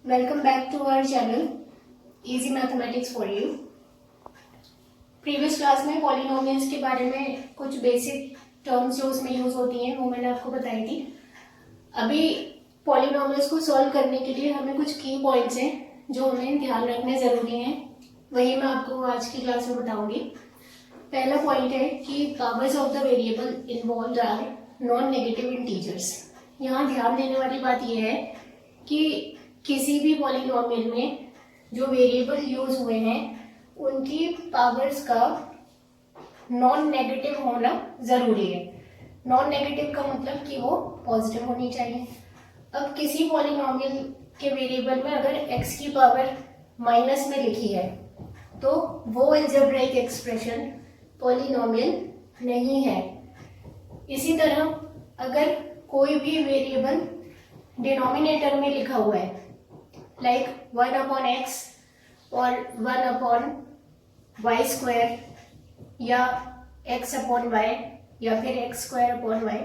Welcome back to our channel Easy Mathematics for You। Previous class में polynomials के बारे में कुछ बेसिक टर्म्स जो उसमें यूज होती हैं वो मैंने आपको बताई थी। अभी पॉलिनोमियल्स को सॉल्व करने के लिए हमें कुछ की पॉइंट्स हैं जो हमें ध्यान रखने ज़रूरी हैं, वही मैं आपको आज की क्लास में बताऊंगी। पहला पॉइंट है कि powers of the variable involved are non negative integers. यहाँ ध्यान देने वाली बात यह है कि किसी भी पॉलिनोमियल में जो वेरिएबल यूज हुए हैं उनकी पावर्स का नॉन नेगेटिव होना ज़रूरी है। नॉन नेगेटिव का मतलब कि वो पॉजिटिव होनी चाहिए। अब किसी पॉलिनोमियल के वेरिएबल में अगर x की पावर माइनस में लिखी है तो वो अलजेब्राइक एक्सप्रेशन पॉलिनोमियल नहीं है। इसी तरह अगर कोई भी वेरिएबल डिनोमिनेटर में लिखा हुआ है लाइक 1/x और 1/y² या x/y या फिर x²/y,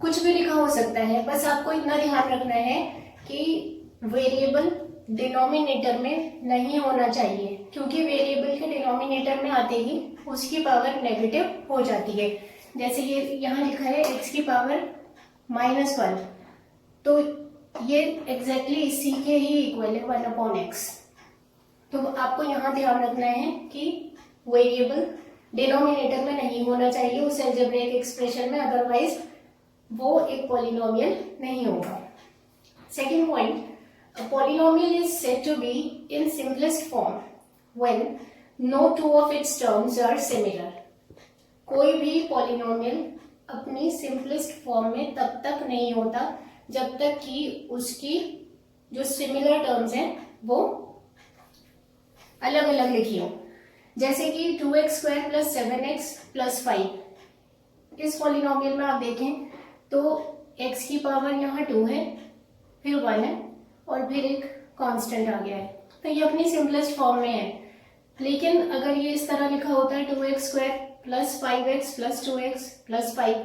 कुछ भी लिखा हो सकता है। बस आपको इतना ध्यान रखना है कि वेरिएबल डिनोमिनेटर में नहीं होना चाहिए, क्योंकि वेरिएबल के डिनोमिनेटर में आते ही उसकी पावर नेगेटिव हो जाती है। जैसे ये यहाँ लिखा है x की पावर -1, तो ये एग्जैक्टली इसी के ही इक्वल है 1/x। तो आपको यहाँ ध्यान रखना है कि वेरिएबल डिनोमिनेटर में नहीं होना चाहिए उस अलजेब्रिक एक्सप्रेशन में, अदरवाइज वो एक पॉलिनोमियल नहीं होगा। Second point, a polynomial is said to be in simplest form when no two of its terms are similar। कोई भी पॉलिनोमियल अपनी सिंपलेस्ट फॉर्म में तब तक नहीं होता जब तक कि उसकी जो सिमिलर टर्म्स हैं वो अलग अलग लिखी हो। जैसे कि 2x² + 7x + 5। इस पॉलिनोमियल में आप देखें तो x की पावर यहाँ 2 है, फिर 1 है और फिर एक कांस्टेंट आ गया है, तो ये अपनी सिंपलेस्ट फॉर्म में है। लेकिन अगर ये इस तरह लिखा होता है 2x² + 5x + 2x + 5,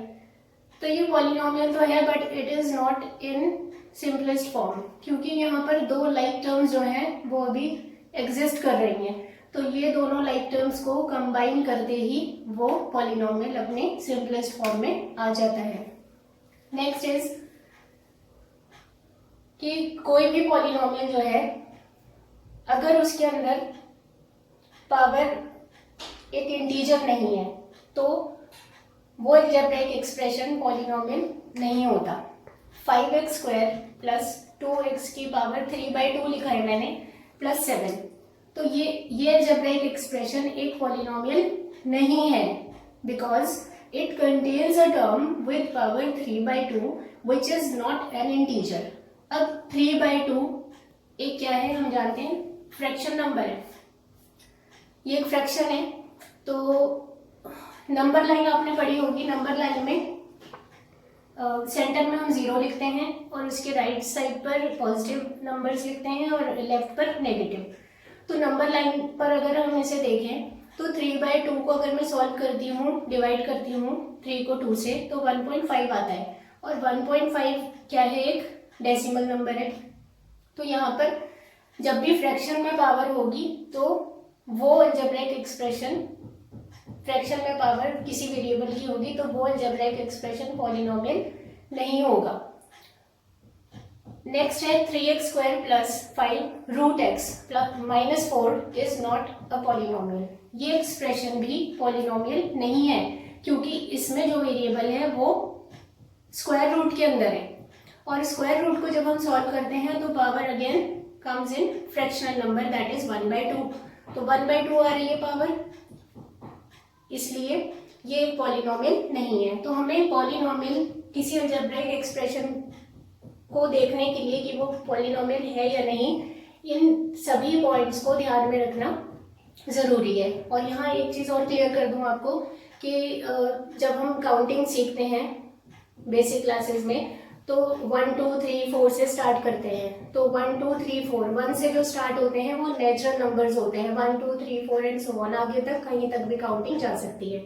तो ये पॉलिनोमियल तो है but it is not in simplest form, क्योंकि यहाँ पर दो लाइक टर्म्स जो हैं वो अभी एग्जिस्ट कर रही हैं। तो ये दोनों लाइक टर्म्स को कंबाइन करते ही वो पॉलिनोमियल अपने सिंपलेस्ट फॉर्म में आ जाता है। नेक्स्ट इज कि कोई भी पॉलिनोमियल जो है अगर उसके अंदर पावर एक इंटीजर नहीं है तो वो अलजेब्रिक एक्सप्रेशन पॉलिनोमियल नहीं होता। 5x² + 2x की पावर 3/2 लिखा है मैंने +7, तो ये अलजेब्रिक एक्सप्रेशन एक पॉलिनोमियल नहीं है, because it contains a term with power 3/2 which is not an integer. अब 3/2 एक क्या है हम जानते हैं, फ्रैक्शन नंबर है। ये एक फ्रैक्शन है, तो नंबर लाइन आपने पढ़ी होगी। नंबर लाइन में सेंटर में हम 0 लिखते हैं और उसके राइट साइड पर पॉजिटिव नंबर्स लिखते हैं और लेफ्ट पर नेगेटिव। तो नंबर लाइन पर अगर हम इसे देखें तो 3/2 को अगर मैं सॉल्व करती हूँ, डिवाइड करती हूँ 3 को 2 से, तो 1.5 आता है। और 1.5 क्या है, एक डेसिमल नंबर है। तो यहाँ पर जब भी फ्रैक्शन में पावर होगी तो वो अलजेब्रिक एक्सप्रेशन, फ्रैक्शन में पावर किसी वेरिएबल की होगी तो वो अलजेब्रिक एक्सप्रेशन पॉलिनोमियल नहीं होगा। नेक्स्ट है 3x² + 5√x + -4 is not a polynomial. ये एक्सप्रेशन भी पॉलिनोमियल नहीं है, क्योंकि इसमें जो वेरिएबल है वो स्क्वायर रूट के अंदर है, और स्क्वायर रूट को जब हम सॉल्व करते हैं तो power again comes in fractional number, that is 1/2। तो 1/2 आ रही है पावर, इसलिए ये एक पॉलिनोमियल नहीं है। तो हमें पॉलिनोमियल किसी अलजेब्रिक एक्सप्रेशन को देखने के लिए कि वो पॉलिनोमियल है या नहीं, इन सभी पॉइंट्स को ध्यान में रखना ज़रूरी है। और यहाँ एक चीज़ और क्लियर कर दूँ आपको कि जब हम काउंटिंग सीखते हैं बेसिक क्लासेस में तो 1 2 3 4 से स्टार्ट करते हैं। तो 1 2 3 4 1 से जो स्टार्ट होते हैं वो नेचुरल नंबर्स होते हैं। 1 2 3 4 एंड सो ऑन, आगे तक कहीं तक भी काउंटिंग जा सकती है।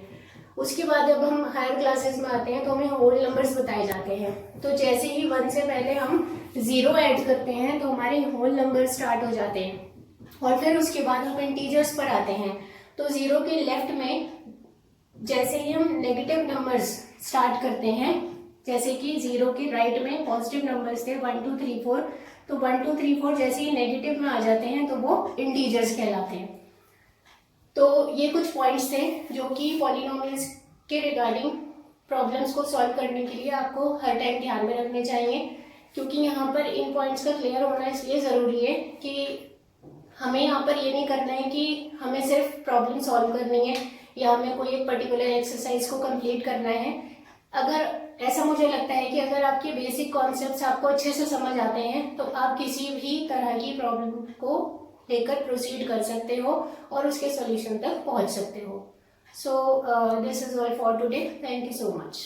उसके बाद जब हम हायर क्लासेस में आते हैं तो हमें होल नंबर्स बताए जाते हैं। तो जैसे ही 1 से पहले हम जीरो ऐड करते हैं तो हमारे होल नंबर स्टार्ट हो जाते हैं, और फिर उसके बाद हम इंटीजर्स पर आते हैं। तो जीरो के लेफ्ट में जैसे ही हम नेगेटिव नंबर्स स्टार्ट करते हैं, जैसे कि जीरो के राइट में पॉजिटिव नंबर्स थे 1 2 3 4, तो 1 2 3 4 जैसे ही नेगेटिव में आ जाते हैं तो वो इंटीजर्स कहलाते हैं। तो ये कुछ पॉइंट्स थे जो कि पॉलिनोमियल्स के रिगार्डिंग प्रॉब्लम्स को सॉल्व करने के लिए आपको हर टाइम ध्यान में रखने चाहिए, क्योंकि यहाँ पर इन पॉइंट्स का क्लियर होना इसलिए ज़रूरी है कि हमें यहाँ पर ये नहीं करना है कि हमें सिर्फ प्रॉब्लम सॉल्व करनी है या हमें कोई एक पर्टिकुलर एक्सरसाइज को कंप्लीट करना है। अगर ऐसा मुझे लगता है कि अगर आपके बेसिक कॉन्सेप्ट्स आपको अच्छे से समझ आते हैं तो आप किसी भी तरह की प्रॉब्लम को लेकर प्रोसीड कर सकते हो और उसके सॉल्यूशन तक पहुंच सकते हो। So this is all for today. Thank you so much.